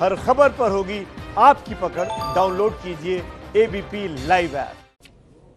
हर खबर पर होगी आपकी पकड़। डाउनलोड कीजिए एबीपी लाइव ऐप।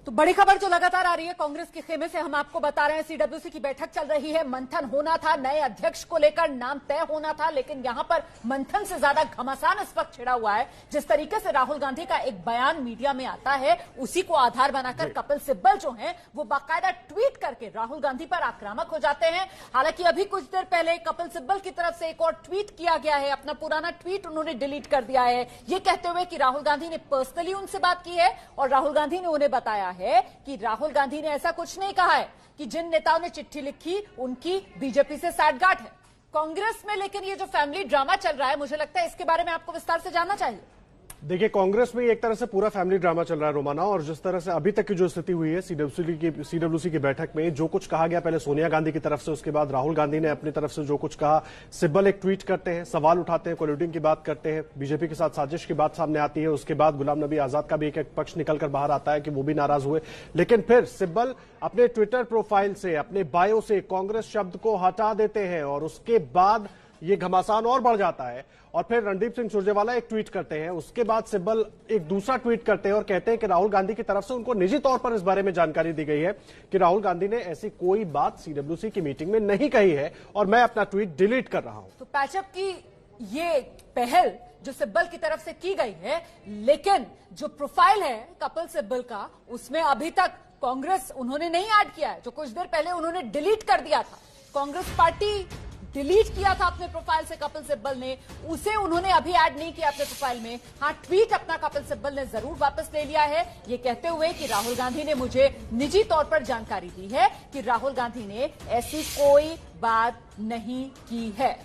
तो बड़ी खबर जो लगातार आ रही है कांग्रेस के खेमे से, हम आपको बता रहे हैं सीडब्ल्यूसी की बैठक चल रही है, मंथन होना था, नए अध्यक्ष को लेकर नाम तय होना था, लेकिन यहां पर मंथन से ज्यादा घमासान इस वक्त छिड़ा हुआ है। जिस तरीके से राहुल गांधी का एक बयान मीडिया में आता है, उसी को आधार बनाकर कपिल सिब्बल जो हैं वो बाकायदा ट्वीट करके राहुल गांधी पर आक्रामक हो जाते हैं। हालांकि अभी कुछ देर पहले कपिल सिब्बल की तरफ से एक और ट्वीट किया गया है, अपना पुराना ट्वीट उन्होंने डिलीट कर दिया है, ये कहते हुए कि राहुल गांधी ने पर्सनली उनसे बात की है और राहुल गांधी ने उन्हें बताया है कि राहुल गांधी ने ऐसा कुछ नहीं कहा है कि जिन नेताओं ने चिट्ठी लिखी उनकी बीजेपी से साठगांठ है कांग्रेस में। लेकिन ये जो फैमिली ड्रामा चल रहा है, मुझे लगता है इसके बारे में आपको विस्तार से जानना चाहिए। देखिए, कांग्रेस में एक तरह से पूरा फैमिली ड्रामा चल रहा है रोमाना, और जिस तरह से अभी तक की जो स्थिति हुई है सीडब्ल्यूसी की बैठक में, जो कुछ कहा गया पहले सोनिया गांधी की तरफ से, उसके बाद राहुल गांधी ने अपनी तरफ से जो कुछ कहा, सिब्बल एक ट्वीट करते हैं, सवाल उठाते हैं, कोलिडिंग की बात करते हैं, बीजेपी के साथ साजिश की बात सामने आती है, उसके बाद गुलाम नबी आजाद का भी एक पक्ष निकलकर बाहर आता है कि वो भी नाराज हुए, लेकिन फिर सिब्बल अपने ट्विटर प्रोफाइल से, अपने बायो से कांग्रेस शब्द को हटा देते हैं और उसके बाद ये घमासान और बढ़ जाता है। और फिर रणदीप सिंह सुरजेवाला एक ट्वीट करते हैं, उसके बाद सिब्बल एक दूसरा ट्वीट करते हैं और कहते हैं कि राहुल गांधी की तरफ से उनको निजी तौर पर इस बारे में जानकारी दी गई है कि राहुल गांधी ने ऐसी कोई बात सीडब्ल्यूसी की मीटिंग में नहीं कही है और मैं अपना ट्वीट डिलीट कर रहा हूं। तो पैचअप की ये पहल जो सिब्बल की तरफ से की गई है, लेकिन जो प्रोफाइल है कपिल सिब्बल का, उसमें अभी तक कांग्रेस उन्होंने नहीं ऐड किया है। जो कुछ देर पहले उन्होंने डिलीट कर दिया था, कांग्रेस पार्टी डिलीट किया था अपने प्रोफाइल से कपिल सिब्बल ने, उसे उन्होंने अभी ऐड नहीं किया अपने प्रोफाइल में। हाँ, ट्वीट अपना कपिल सिब्बल ने जरूर वापस ले लिया है, ये कहते हुए कि राहुल गांधी ने मुझे निजी तौर पर जानकारी दी है कि राहुल गांधी ने ऐसी कोई बात नहीं की है।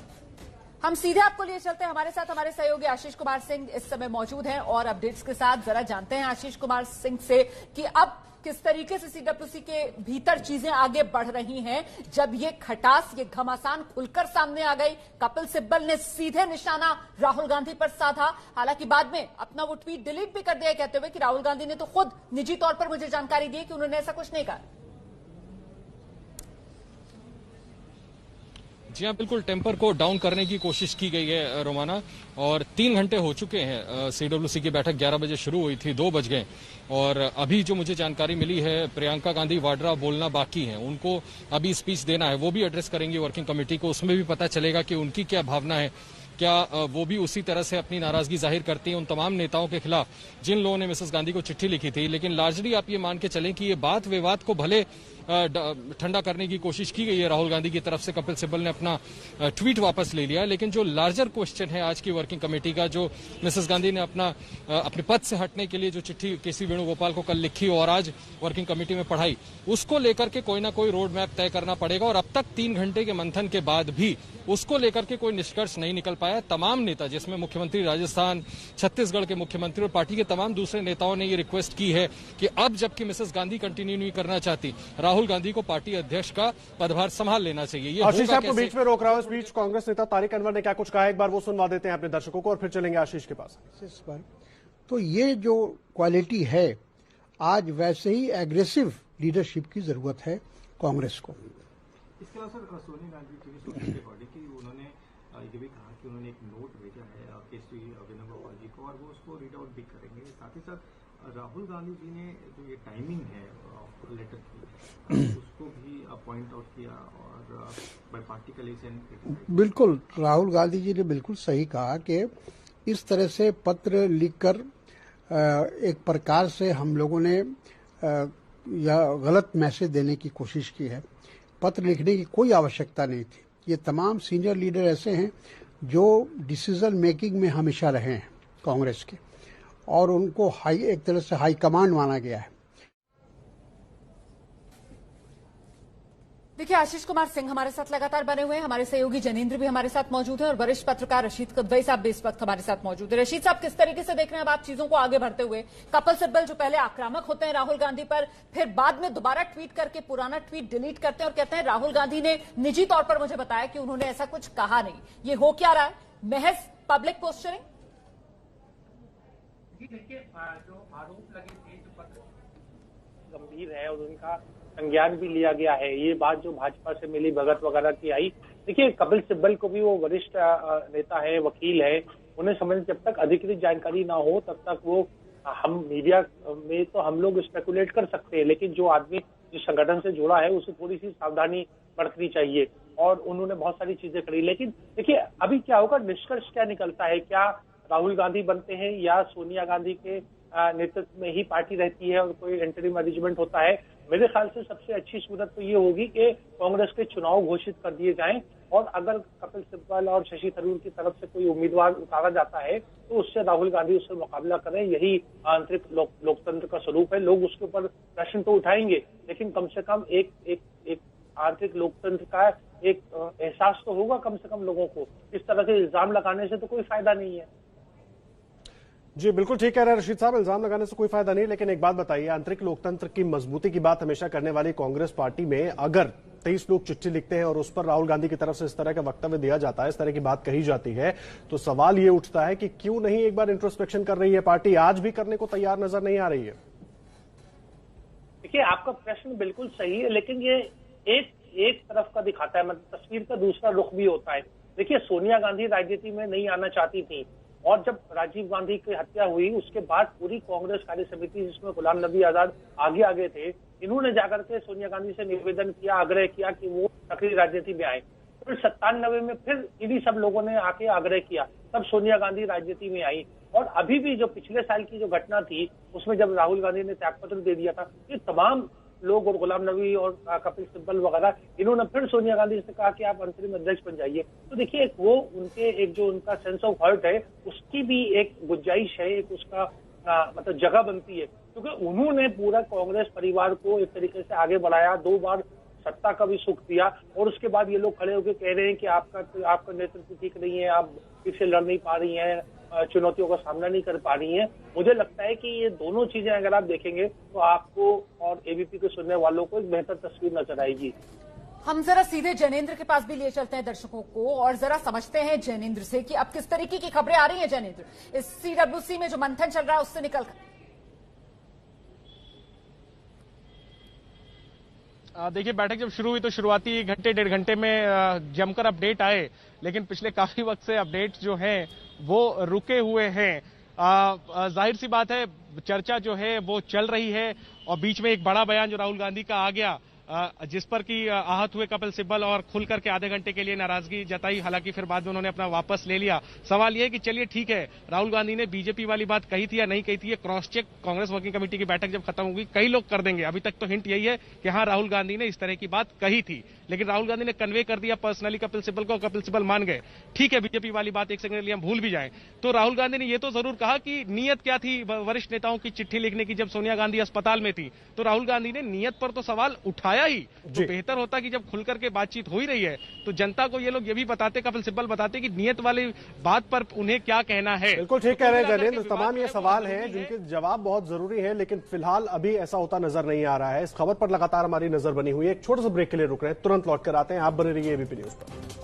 हम सीधे आपको लिए चलते हैं, हमारे साथ हमारे सहयोगी आशीष कुमार सिंह इस समय मौजूद हैं और अपडेट्स के साथ जरा जानते हैं आशीष कुमार सिंह से कि अब किस तरीके से सीडब्ल्यूसी के भीतर चीजें आगे बढ़ रही हैं, जब ये खटास, ये घमासान खुलकर सामने आ गई। कपिल सिब्बल ने सीधे निशाना राहुल गांधी पर साधा, हालांकि बाद में अपना वो ट्वीट डिलीट भी कर दिया, कहते हुए कि राहुल गांधी ने तो खुद निजी तौर पर मुझे जानकारी दी कि उन्होंने ऐसा कुछ नहीं कहा। जी हाँ, बिल्कुल टेम्पर को डाउन करने की कोशिश की गई है रोमाना, और 3 घंटे हो चुके हैं। सीडब्ल्यूसी की बैठक 11 बजे शुरू हुई थी, 2 बज गए, और अभी जो मुझे जानकारी मिली है, प्रियंका गांधी वाड्रा बोलना बाकी है, उनको अभी स्पीच देना है, वो भी एड्रेस करेंगी वर्किंग कमेटी को। उसमें भी पता चलेगा कि उनकी क्या भावना है, क्या वो भी उसी तरह से अपनी नाराजगी जाहिर करती हैं उन तमाम नेताओं के खिलाफ जिन लोगों ने मिसेस गांधी को चिट्ठी लिखी थी। लेकिन लार्जली आप ये मान के चलें कि ये बात विवाद को भले ठंडा करने की कोशिश की गई है राहुल गांधी की तरफ से, कपिल सिब्बल ने अपना ट्वीट वापस ले लिया, लेकिन जो लार्जर क्वेश्चन है आज की वर्किंग कमेटी का, जो मिसेस गांधी ने अपने पद से हटने के लिए जो चिट्ठी केसी वेणुगोपाल को कल लिखी और आज वर्किंग कमेटी में पढ़ाई, उसको लेकर के कोई ना कोई रोड मैप तय करना पड़ेगा। और अब तक 3 घंटे के मंथन के बाद भी उसको लेकर के कोई निष्कर्ष नहीं निकल पाया। तमाम नेता, जिसमें मुख्यमंत्री राजस्थान, छत्तीसगढ़ के मुख्यमंत्री और पार्टी के तमाम दूसरे नेताओं ने ये रिक्वेस्ट की है कि अब जबकि मिसेस गांधी कंटिन्यू नहीं करना चाहती, राहुल गांधी को पार्टी अध्यक्ष का पदभार संभाल लेना चाहिए। ये आशीष साहब को बीच में रोक रहा हूं, इस बीच कांग्रेस नेता तारिक अनवर ने क्या कुछ कहा, एक बार वो सुनवा देते हैं अपने दर्शकों को और फिर चलेंगे आशीष के पास। इस बार तो ये जो क्वालिटी है, आज वैसे ही एग्रेसिव लीडरशिप की जरूरत है कांग्रेस को। इसके अलावा सर, सोनिया गांधी की उन्होंने ये भी कहा कि उन्होंने एक नोट भेजा है केसी वेणुगोपाल जी को और वो उसको रीड आउट भी करेंगे। साथ ही साथ राहुल गांधी जी ने जो ये टाइमिंग है लेटर की, उसको भी पॉइंट आउट किया और बाय पार्टिकुलेशन। बिल्कुल, राहुल गांधी जी ने बिल्कुल सही कहा कि इस तरह से पत्र लिखकर एक प्रकार से हम लोगों ने या गलत मैसेज देने की कोशिश की है। पत्र लिखने की कोई आवश्यकता नहीं थी। ये तमाम सीनियर लीडर ऐसे हैं जो डिसीजन मेकिंग में हमेशा रहे हैं कांग्रेस के, और उनको एक तरह से हाई कमांड माना गया है। देखिए, आशीष कुमार सिंह हमारे साथ लगातार बने हुए हैं, हमारे सहयोगी जनेंद्र भी हमारे साथ मौजूद है और वरिष्ठ पत्रकार रशीद कुद्वई साहब भी इस वक्त हमारे साथ मौजूद है। रशीद साहब, किस तरीके से देख रहे हैं अब आप चीजों को आगे बढ़ते हुए? कपिल सिब्बल जो पहले आक्रामक होते हैं राहुल गांधी पर, फिर बाद में दोबारा ट्वीट करके पुराना ट्वीट डिलीट करते हैं और कहते हैं राहुल गांधी ने निजी तौर पर मुझे बताया कि उन्होंने ऐसा कुछ कहा नहीं। ये हो क्या रहा है? महज पब्लिक पोस्चरिंग? देखिए, जो आरोप लगे थे, जो पत्र गंभीर है और उनका संज्ञान भी लिया गया है, ये बात जो भाजपा से मिली भगत वगैरह की आई। देखिए, कपिल सिब्बल को भी, वो वरिष्ठ नेता है, वकील है, उन्हें समझ जब तक अधिकृत जानकारी ना हो तब तक वो हम मीडिया में तो हम लोग स्पेकुलेट कर सकते हैं, लेकिन जो आदमी जिस संगठन से जुड़ा है उसे थोड़ी सी सावधानी बरतनी चाहिए। और उन्होंने बहुत सारी चीजें करी, लेकिन देखिए अभी क्या होगा, निष्कर्ष क्या निकलता है, क्या राहुल गांधी बनते हैं या सोनिया गांधी के नेतृत्व में ही पार्टी रहती है और कोई इंटरिम मैनेजमेंट होता है। मेरे ख्याल से सबसे अच्छी सूरत तो ये होगी कि कांग्रेस के चुनाव घोषित कर दिए जाएं और अगर कपिल सिब्बल और शशि थरूर की तरफ से कोई उम्मीदवार उतारा जाता है तो उससे राहुल गांधी उससे मुकाबला करें। यही आंतरिक लोकतंत्र का स्वरूप है। लोग उसके ऊपर प्रश्न तो उठाएंगे, लेकिन कम से कम एक आंतरिक लोकतंत्र का एक एहसास तो होगा कम से कम लोगों को। इस तरह के इल्जाम लगाने से तो कोई फायदा नहीं है। जी बिल्कुल ठीक कह रहे हैं रशीद साहब, इल्जाम लगाने से कोई फायदा नहीं। लेकिन एक बात बताइए, आंतरिक लोकतंत्र की मजबूती की बात हमेशा करने वाली कांग्रेस पार्टी में अगर 23 लोग चिट्ठी लिखते हैं और उस पर राहुल गांधी की तरफ से इस तरह का वक्तव्य दिया जाता है, इस तरह की बात कही जाती है, तो सवाल ये उठता है कि क्यों नहीं एक बार इंट्रोस्पेक्शन कर रही है पार्टी? आज भी करने को तैयार नजर नहीं आ रही है। देखिए आपका प्रश्न बिल्कुल सही है, लेकिन ये एक तरफ का दिखाता है, मतलब तस्वीर का दूसरा रुख भी होता है। देखिए सोनिया गांधी राजनीति में नहीं आना चाहती थी और जब राजीव गांधी की हत्या हुई उसके बाद पूरी कांग्रेस कार्य समिति जिसमें गुलाम नबी आजाद आगे थे, इन्होंने जाकर के सोनिया गांधी से निवेदन किया, आग्रह किया कि वो सक्रिय राजनीति में आए। फिर 97 में फिर इन्हीं सब लोगों ने आके आग्रह किया, तब सोनिया गांधी राजनीति में आई। और अभी भी जो पिछले साल की जो घटना थी उसमें जब राहुल गांधी ने त्यागपत्र दे दिया था, ये तमाम लोग और गुलाम नबी और कपिल सिब्बल वगैरह इन्होंने फिर सोनिया गांधी से कहा कि आप अंतरिम अध्यक्ष बन जाइए। तो देखिए एक वो उनके एक जो उनका सेंस ऑफ हर्ट है उसकी भी एक गुंजाइश है, एक उसका मतलब जगह बनती है, क्योंकि उन्होंने पूरा कांग्रेस परिवार को एक तरीके से आगे बढ़ाया, 2 बार सत्ता का भी सुख दिया और उसके बाद ये लोग खड़े होकर कह रहे हैं कि आपका नेतृत्व ठीक नहीं है, आप ठीक से लड़ नहीं पा रही हैं, चुनौतियों का सामना नहीं कर पा रही हैं। मुझे लगता है कि ये दोनों चीजें अगर आप देखेंगे तो आपको और एबीपी के सुनने वालों को एक बेहतर तस्वीर नजर आएगी। हम जरा सीधे जैनेंद्र के पास भी ले चलते हैं दर्शकों को और जरा समझते हैं जैनेंद्र से कि अब किस तरीके की खबरें आ रही हैं। जैनेंद्र, इस सीडब्ल्यूसी में जो मंथन चल रहा है उससे निकलकर देखिए बैठक जब शुरू हुई तो शुरुआती घंटे 1.5 घंटे में जमकर अपडेट आए, लेकिन पिछले काफी वक्त से अपडेट जो हैं वो रुके हुए हैं। जाहिर सी बात है चर्चा जो है वो चल रही है और बीच में एक बड़ा बयान जो राहुल गांधी का आ गया जिस पर कि आहत हुए कपिल सिब्बल और खुल करके आधे घंटे के लिए नाराजगी जताई, हालांकि फिर बाद में उन्होंने अपना वापस ले लिया। सवाल यह है कि चलिए ठीक है, राहुल गांधी ने बीजेपी वाली बात कही थी या नहीं कही थी, ये cross check Congress working committee की बैठक जब खत्म होगी कई लोग कर देंगे। अभी तक तो हिंट यही है कि हाँ राहुल गांधी ने इस तरह की बात कही थी, लेकिन राहुल गांधी ने कन्वे कर दिया पर्सनली कपिल सिब्बल को, कपिल सिब्बल मान गए। ठीक है, बीजेपी वाली बात एक सेकंड के लिए हम भूल भी जाएं तो राहुल गांधी ने यह तो जरूर कहा कि नीयत क्या थी वरिष्ठ नेताओं की चिट्ठी लिखने की जब सोनिया गांधी अस्पताल में थी, तो राहुल गांधी ने नीयत पर तो सवाल उठाया ही। तो बेहतर होता कि जब खुल करके बातचीत हो ही रही है तो जनता को ये लोग ये भी बताते, कपिल सिब्बल बताते कि नियत वाली बात पर उन्हें क्या कहना है। बिल्कुल ठीक कह रहे हैं जैनेंद्र, तमाम ये सवाल हैं जिनके जवाब बहुत जरूरी है, लेकिन फिलहाल अभी ऐसा होता नजर नहीं आ रहा है। इस खबर पर लगातार हमारी नजर बनी हुई है। एक छोटे से ब्रेक के लिए रुक रहे हैं, तुरंत लौट कर आते हैं। आप बने रहिए एबीपी न्यूज पर।